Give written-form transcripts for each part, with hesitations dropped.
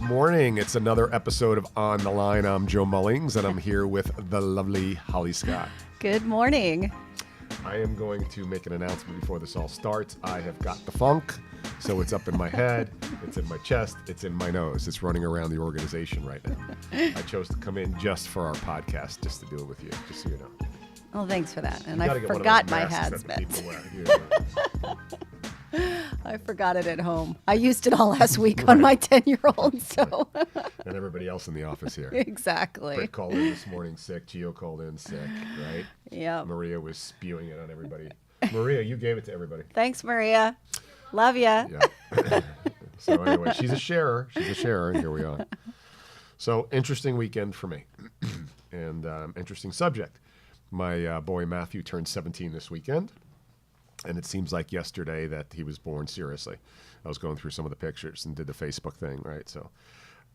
morning. It's another episode of On the Line. I'm Joe Mullings, and I'm here with the lovely Holly Scott. Good morning. I am going to make an announcement before this all starts. I have got the funk, so it's up in my head, it's in my chest, it's in my nose. It's running around the organization right now. I chose to come in just for our podcast, just to do it with you, just so you know. Oh, thanks for that. And I forgot my hazmat. I forgot it at home. I used it all last week on my 10-year-old. So. And everybody else in the office here. Exactly. Britt called in this morning sick. Gio called in sick, right? Yeah. Maria was spewing it on everybody. Maria, you gave it to everybody. Thanks, Maria. Love ya. Yeah. So anyway, she's a sharer. And here we are. So interesting weekend for me. And interesting subject. My boy Matthew turned 17 this weekend. And it seems like yesterday that he was born, seriously. I was going through some of the pictures and did the Facebook thing, right? So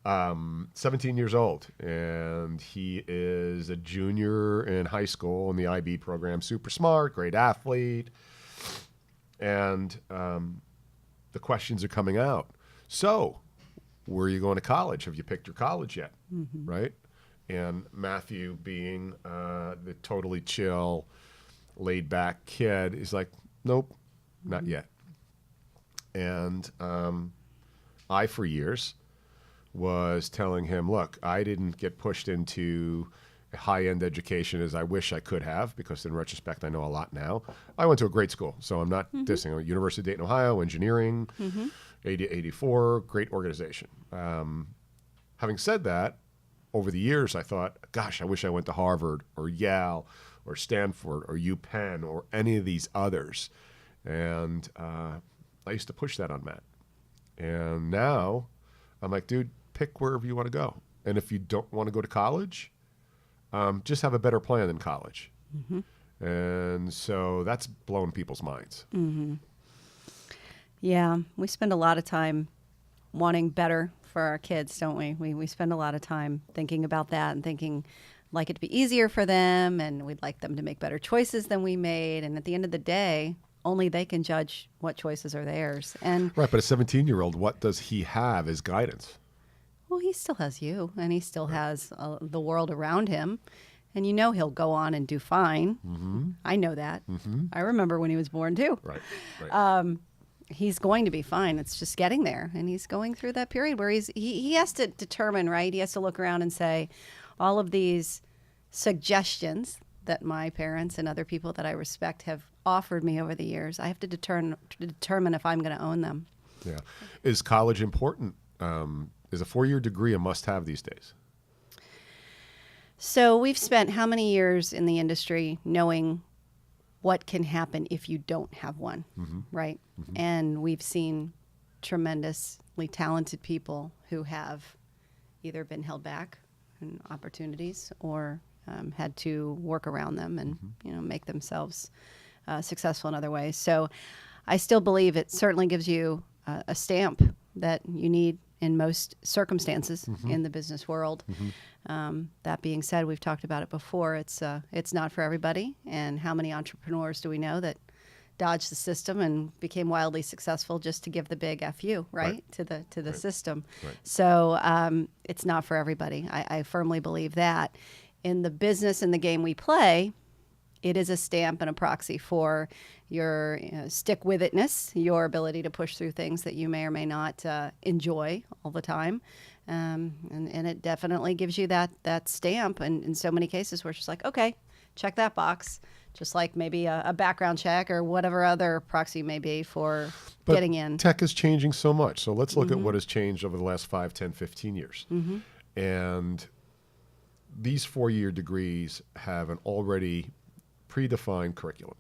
17 years old, and he is a junior in high school in the IB program. Super smart, great athlete. And the questions are coming out. So where are you going to college? Have you picked your college yet? Mm-hmm. Right? And Matthew, being the totally chill, laid-back kid, is like, nope, not yet. And I, for years, was telling him, look, I didn't get pushed into a high-end education as I wish I could have, because in retrospect, I know a lot now. I went to a great school, so I'm not dissing. I went to University of Dayton, Ohio, engineering, 84, great organization. Having said that, over the years, I thought, gosh, I wish I went to Harvard or Yale or Stanford or UPenn or any of these others. And I used to push that on Matt. And now I'm like, dude, pick wherever you want to go. And if you don't want to go to college, just have a better plan than college. Mm-hmm. And so that's blowing people's minds. Mm-hmm. Yeah, we spend a lot of time wanting better for our kids, don't we? We spend a lot of time thinking about that and thinking like it to be easier for them, and we'd like them to make better choices than we made. And at the end of the day, only they can judge what choices are theirs. And right, but a 17-year-old, what does he have as guidance? Well, he still has you, and he still has the world around him. And you know he'll go on and do fine. Mm-hmm. I know that. Mm-hmm. I remember when he was born, too. Right. He's going to be fine. It's just getting there. And he's going through that period where he has to determine, right? He has to look around and say, all of these suggestions that my parents and other people that I respect have offered me over the years, I have to determine if I'm going to own them. Yeah. Is college important? Is a 4-year degree a must-have these days? So we've spent how many years in the industry knowing what can happen if you don't have one, right? Mm-hmm. And we've seen tremendously talented people who have either been held back in opportunities or had to work around them and make themselves successful in other ways. So I still believe it certainly gives you a stamp that you need in most circumstances in the business world. That being said, we've talked about it before. It's not for everybody. And how many entrepreneurs do we know that dodged the system and became wildly successful just to give the big FU, right? To the system. Right. So it's not for everybody. I firmly believe that. In the business and the game we play, it is a stamp and a proxy for your stick-with-itness, your ability to push through things that you may or may not enjoy all the time. And it definitely gives you that stamp. And in so many cases where it's just like, okay, check that box, just like maybe a background check or whatever other proxy may be for getting in. Tech is changing so much. So let's look at what has changed over the last 5, 10, 15 years. Mm-hmm. And these 4-year degrees have an already predefined curriculum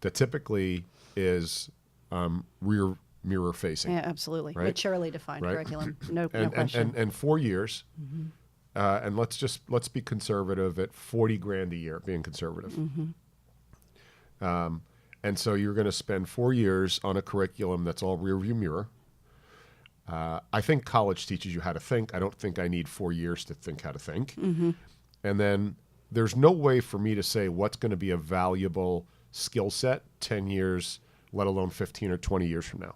that typically is rear mirror facing. Yeah, absolutely. Right? Maturely defined curriculum. No question. And 4 years, and let's be conservative at $40,000 a year, being conservative. Mm-hmm. And so you're going to spend 4 years on a curriculum that's all rear view mirror. I think college teaches you how to think. I don't think I need 4 years to think how to think. Mm-hmm. And then there's no way for me to say what's going to be a valuable skill set 10 years, let alone 15 or 20 years from now.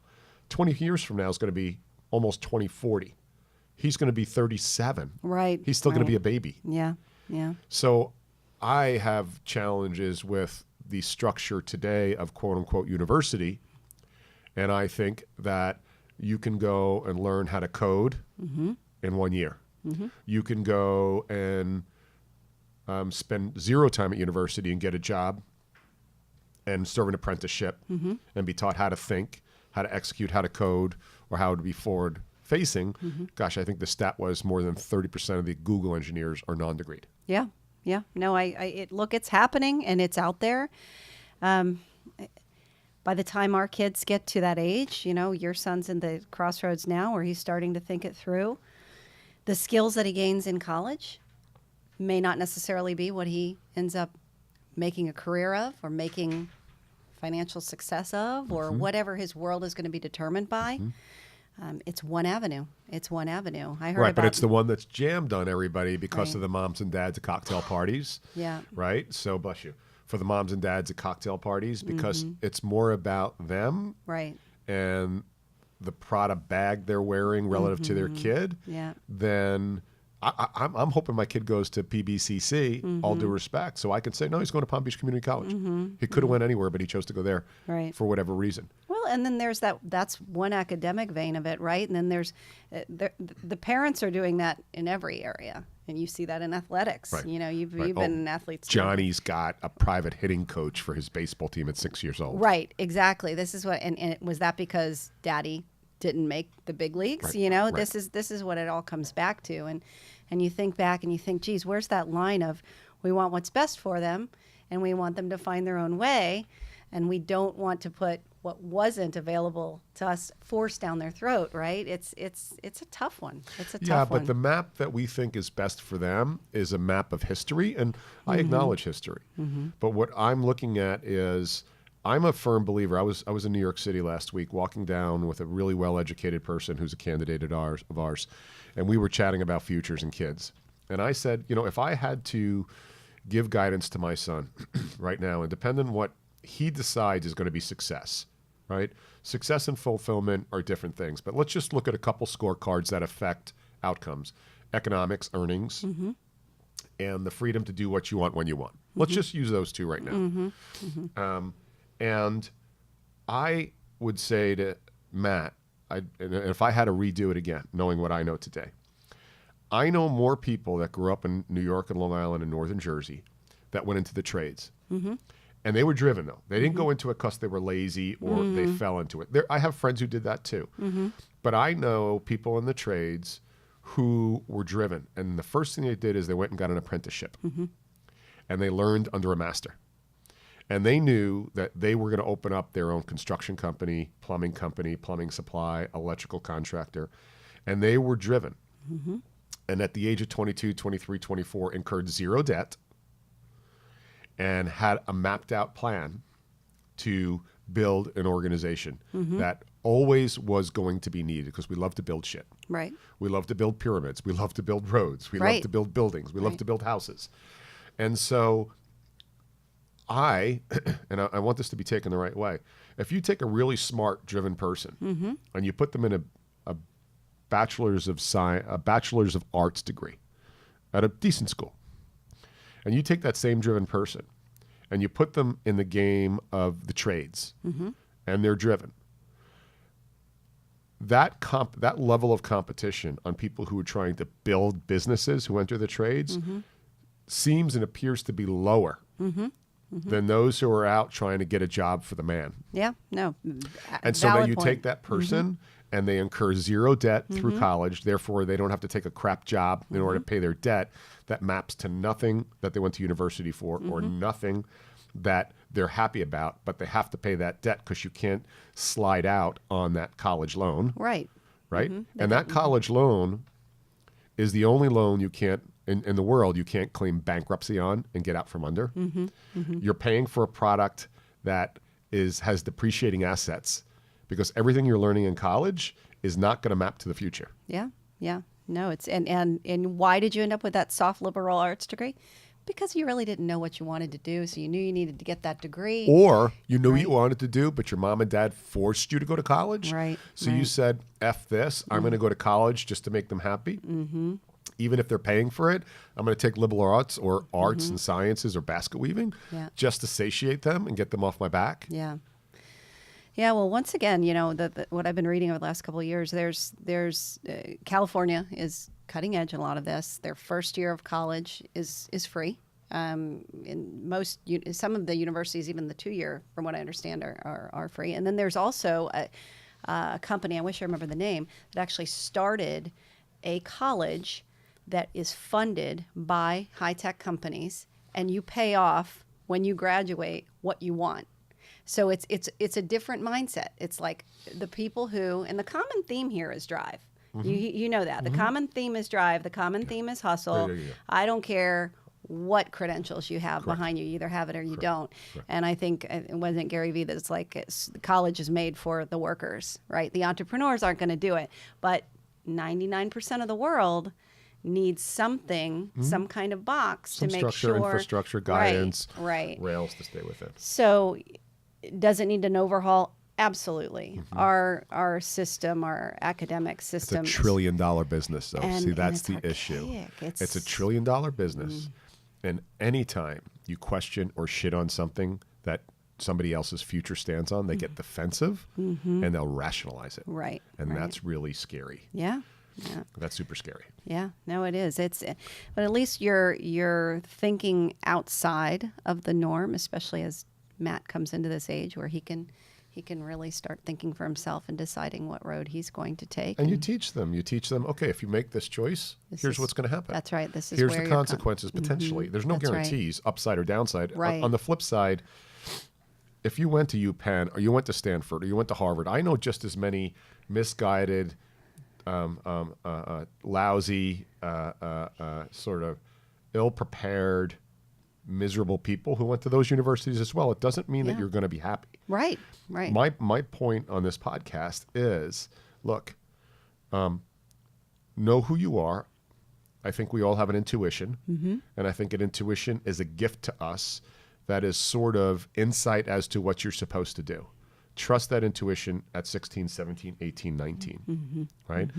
20 years from now is going to be almost 2040. he's going to be 37. Right. He's still going to right. be a baby. Yeah. Yeah. So I have challenges with the structure today of quote unquote university. And I think that you can go and learn how to code in 1 year. You can go and spend 0 time at university and get a job and serve an apprenticeship and be taught how to think, how to execute, how to code, or how to be forward facing. Gosh, I think the stat was more than 30% of the Google engineers are non-degreed. Yeah. Yeah. No, look, it's happening and it's out there. By the time our kids get to that age, your son's in the crossroads now where he's starting to think it through. The skills that he gains in college may not necessarily be what he ends up making a career of or making financial success of or whatever his world is going to be determined by. It's one avenue. It's one avenue. I heard Right, but about, it's the one that's jammed on everybody because Right. of the moms and dads at cocktail parties. Yeah. Right? So, bless you. For the moms and dads at cocktail parties, because it's more about them Right. and the Prada bag they're wearing relative to their kid, Yeah. then I'm hoping my kid goes to PBCC, all due respect, so I can say, no, he's going to Palm Beach Community College. He could have went anywhere, but he chose to go there Right. for whatever reason. Well, and then there's that's one academic vein of it, right? And then there's the parents are doing that in every area, and you see that in athletics. Right. You've Right. been an athlete. Johnny's got a private hitting coach for his baseball team at 6 years old. Right, exactly. This is what, and was that because Daddy didn't make the big leagues? Right, right. This is what it all comes back to, and you think back and you think, geez, where's that line of we want what's best for them, and we want them to find their own way, and we don't want to put what wasn't available to us forced down their throat, right? It's a tough one. It's a tough Yeah, one. but the map that we think is best for them is a map of history, and I acknowledge history. But what I'm looking at is I'm a firm believer. I was in New York City last week walking down with a really well-educated person who's a candidate of ours, and we were chatting about futures and kids. And I said, if I had to give guidance to my son right now, and depending on what he decides is going to be success, right? Success and fulfillment are different things, but let's just look at a couple scorecards that affect outcomes: economics, earnings, and the freedom to do what you want when you want. Let's just use those two right now. And I would say to Matt, and if I had to redo it again, knowing what I know today, I know more people that grew up in New York and Long Island and Northern Jersey that went into the trades. And they were driven, though. They didn't go into it because they were lazy or they fell into it. I have friends who did that, too. But I know people in the trades who were driven. And the first thing they did is they went and got an apprenticeship. And they learned under a master. And they knew that they were going to open up their own construction company, plumbing supply, electrical contractor. And they were driven. And at the age of 22, 23, 24, incurred zero debt and had a mapped out plan to build an organization that always was going to be needed, because we love to build shit. Right. We love to build pyramids. We love to build roads. We love Right. to build buildings. We love Right. to build houses. And so and I want this to be taken the right way. If you take a really smart, driven person and you put them in a bachelor's of arts degree at a decent school, and you take that same driven person and you put them in the game of the trades, and they're driven, that level of competition on people who are trying to build businesses who enter the trades seems and appears to be lower than those who are out trying to get a job for the man. Yeah. No. And so now valid you point. take that person and they incur zero debt through college. Therefore, they don't have to take a crap job in order to pay their debt. That maps to nothing that they went to university for or nothing that they're happy about, but they have to pay that debt because you can't slide out on that college loan. Right. Right? And that college loan is the only loan you can't, in the world, you can't claim bankruptcy on and get out from under. You're paying for a product that has depreciating assets, because everything you're learning in college is not going to map to the future. Yeah. Yeah. No, it's and why did you end up with that soft liberal arts degree? because you really didn't know what you wanted to do, so you knew you needed to get that degree. Or you knew Right. you wanted to do, but your mom and dad forced you to go to college. Right, So you right. said, F this, I'm going to go to college just to make them happy. Mm-hmm. Even if they're paying for it, I'm going to take liberal arts or arts and sciences or basket weaving Yeah. just to satiate them and get them off my back. Yeah. Yeah, well, once again, you know, what I've been reading over the last couple of years, there's California is cutting edge in a lot of this. Their first year of college is free. In some of the universities, even the 2-year, from what I understand, are free. And then there's also a company, I wish I remember the name, that actually started a college that is funded by high-tech companies, and you pay off when you graduate what you want. So it's a different mindset. It's like the people who, and the common theme here is drive. You know that. The common theme is drive. The common theme is hustle. Yeah. I don't care what credentials you have behind you. You either have it or you don't. And I think, it wasn't Gary Vee that it's like college is made for the workers, right? The entrepreneurs aren't going to do it. But 99% of the world needs something, some kind of box Some to make structure, sure. infrastructure, guidance, Right. rails to stay with it. So does it need an overhaul? Absolutely. Our system, our academic It's a system. $1 trillion business, though. And- See, and that's it's the issue. archaic. It's a $1 trillion business. And anytime you question or shit on something that somebody else's future stands on, they get defensive and they'll rationalize it. Right. And right. that's really scary. Yeah. Yeah. That's super scary. Yeah, no, it is. But at least you're thinking outside of the norm, especially as Matt comes into this age where he can really start thinking for himself and deciding what road he's going to take. And you teach them. Okay, if you make this choice, here's what's going to happen. That's right. This is Here's where the you're consequences potentially. There's no That's right. guarantees, upside or downside. Right. On the flip side, if you went to UPenn or you went to Stanford or you went to Harvard, I know just as many misguided, lousy, sort of ill-prepared, miserable people who went to those universities as well. It doesn't mean that you're going to be happy. Right. Right. My point on this podcast is, look, know who you are. I think we all have an intuition, and I think an intuition is a gift to us that is sort of insight as to what you're supposed to do. Trust that intuition at 16, 17, 18, 19, right?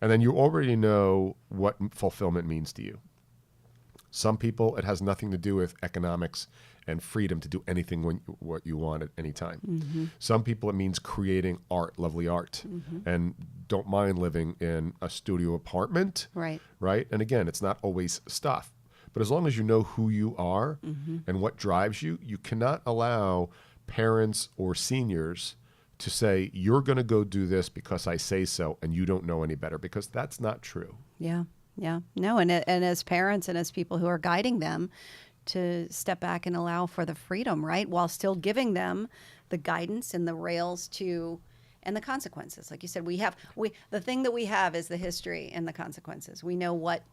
And then you already know what fulfillment means to you. Some people, it has nothing to do with economics and freedom to do anything what you want at any time. Some people, it means creating art, lovely art, and don't mind living in a studio apartment, Right. right? And again, it's not always stuff. But as long as you know who you are and what drives you, you cannot allow parents or seniors to say, you're going to go do this because I say so, and you don't know any better, because that's not true. Yeah. Yeah. No, and as parents and as people who are guiding them to step back and allow for the freedom, right? While still giving them the guidance and the rails and the consequences. Like you said, the thing that we have is the history and the consequences. We know what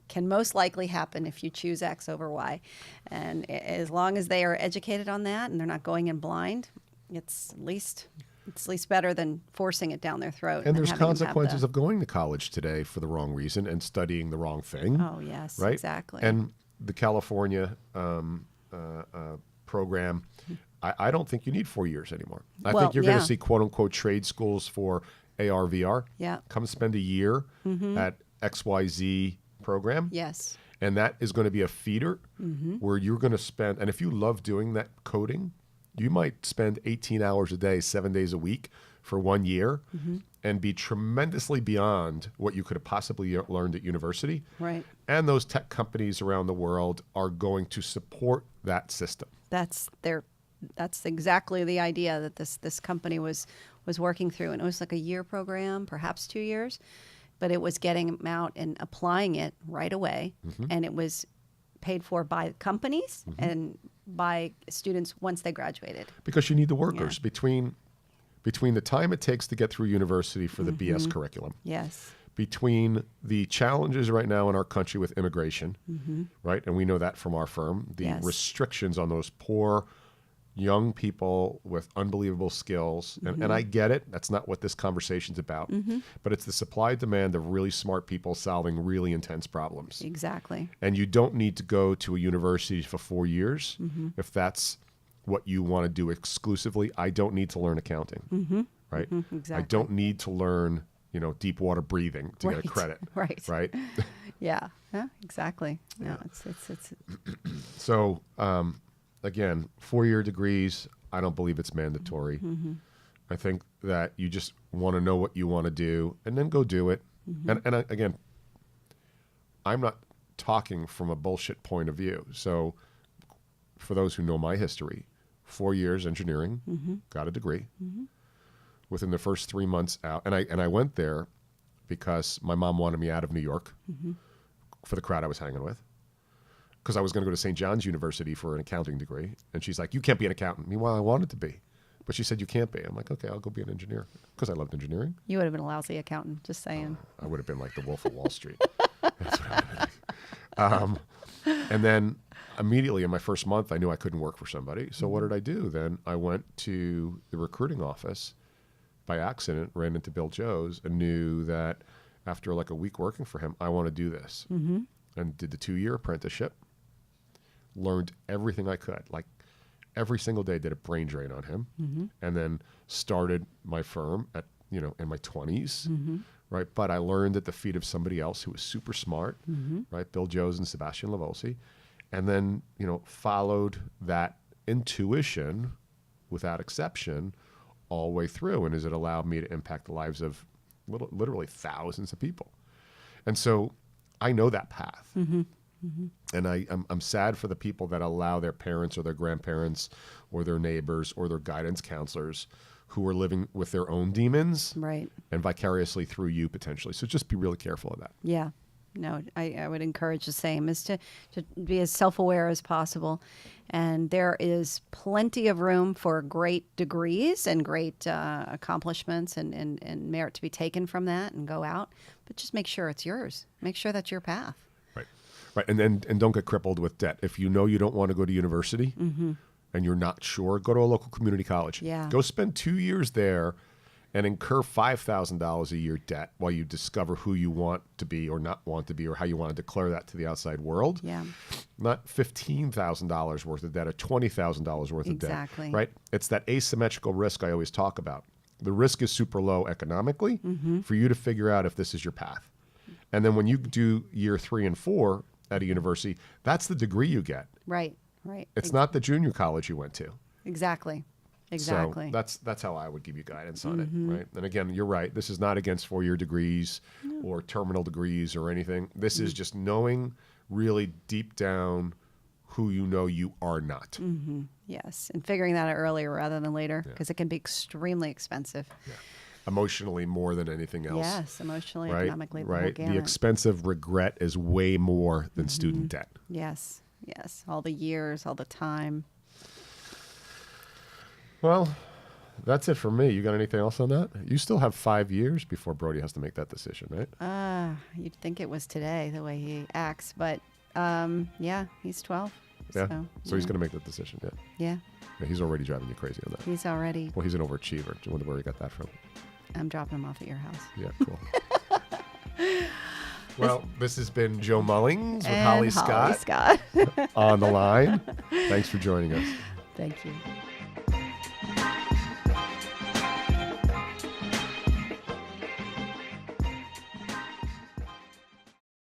can most likely happen if you choose X over Y. And as long as they are educated on that and they're not going in blind, it's at least better than forcing it down their throat. And there's having them have consequences of going to college today for the wrong reason and studying the wrong thing. Oh, yes, right? exactly. And the California program, I don't think you need 4 years anymore. I Well, think you're going yeah. to see quote unquote trade schools for AR, VR. Yeah. Come spend a year at XYZ program. Yes. And that is going to be a feeder where you're going to spend, and if you love doing that coding, you might spend 18 hours a day, 7 days a week for 1 year and be tremendously beyond what you could have possibly learned at university. Right. And those tech companies around the world are going to support that system. That's exactly the idea that this company was working through. And it was like a year program, perhaps 2 years, but it was getting them out and applying it right away. And it was paid for by companies and by students once they graduated. Because you need the workers between the time it takes to get through university for the BS curriculum. Yes. Between the challenges right now in our country with immigration, right? And we know that from our firm, the Yes. restrictions on those poor young people with unbelievable skills. And I get it. That's not what this conversation's about. But it's the supply demand of really smart people solving really intense problems. Exactly. And you don't need to go to a university for 4 years if that's what you want to do exclusively. I don't need to learn accounting, right? Exactly. I don't need to learn, deep water breathing to get a credit. Right. Yeah. Exactly. No, it's So, again, 4-year degrees, I don't believe it's mandatory. I think that you just want to know what you want to do and then go do it. Again, I'm not talking from a bullshit point of view. So for those who know my history, 4 years engineering, got a degree. Within the first 3 months out, and I went there because my mom wanted me out of New York for the crowd I was hanging with, because I was going to go to St. John's University for an accounting degree. And she's like, you can't be an accountant. Meanwhile, I wanted to be. But she said, you can't be. I'm like, okay, I'll go be an engineer, because I loved engineering. You would have been a lousy accountant, just saying. I would have been like the Wolf of Wall Street. That's what I would have been. And then immediately in my first month, I knew I couldn't work for somebody. So what did I do? Then I went to the recruiting office by accident, ran into Bill Joes, and knew that after like a week working for him, I want to do this. And did the 2-year apprenticeship, learned everything I could. Like every single day did a brain drain on him, and then started my firm at, in my 20s, right? But I learned at the feet of somebody else who was super smart, right? Bill Joes and Sebastian Lavolsi. And then, followed that intuition without exception all the way through. And as it allowed me to impact the lives of literally thousands of people. And so I know that path. And I'm sad for the people that allow their parents or their grandparents or their neighbors or their guidance counselors who are living with their own demons, Right. and vicariously through you potentially. So just be really careful of that. Yeah. No, I would encourage the same, is to be as self-aware as possible. And there is plenty of room for great degrees and great accomplishments and merit to be taken from that and go out. But just make sure it's yours. Make sure that's your path. Right. And don't get crippled with debt. If you know you don't want to go to university and you're not sure, go to a local community college. Yeah. Go spend 2 years there and incur $5,000 a year debt while you discover who you want to be or not want to be, or how you want to declare that to the outside world. Yeah. Not $15,000 worth of debt or $20,000 worth of debt. Exactly. Right? It's that asymmetrical risk I always talk about. The risk is super low economically for you to figure out if this is your path. And then when you do year 3 and 4 at a university, that's the degree you get. Right. It's not the junior college you went to. Exactly. So that's how I would give you guidance on it, right? And again, you're right. This is not against 4-year degrees or terminal degrees or anything. This is just knowing really deep down who you know you are not. Yes. And figuring that out earlier rather than later, because it can be extremely expensive. Yeah. Emotionally more than anything else. Yes. Emotionally, right? economically. Right. The The expense of regret is way more than student debt. Yes. All the years, all the time. Well, that's it for me. You got anything else on that? You still have 5 years before Brody has to make that decision, right? You'd think it was today, the way he acts, but yeah, he's 12. Yeah. So he's going to make that decision. Yeah. He's already driving you crazy on that. He's already. Well, he's an overachiever. Do you wonder where he got that from? I'm dropping him off at your house. Yeah, cool. Well, this has been Joe Mullings with And Holly Scott Scott. on the line. Thanks for joining us. Thank you.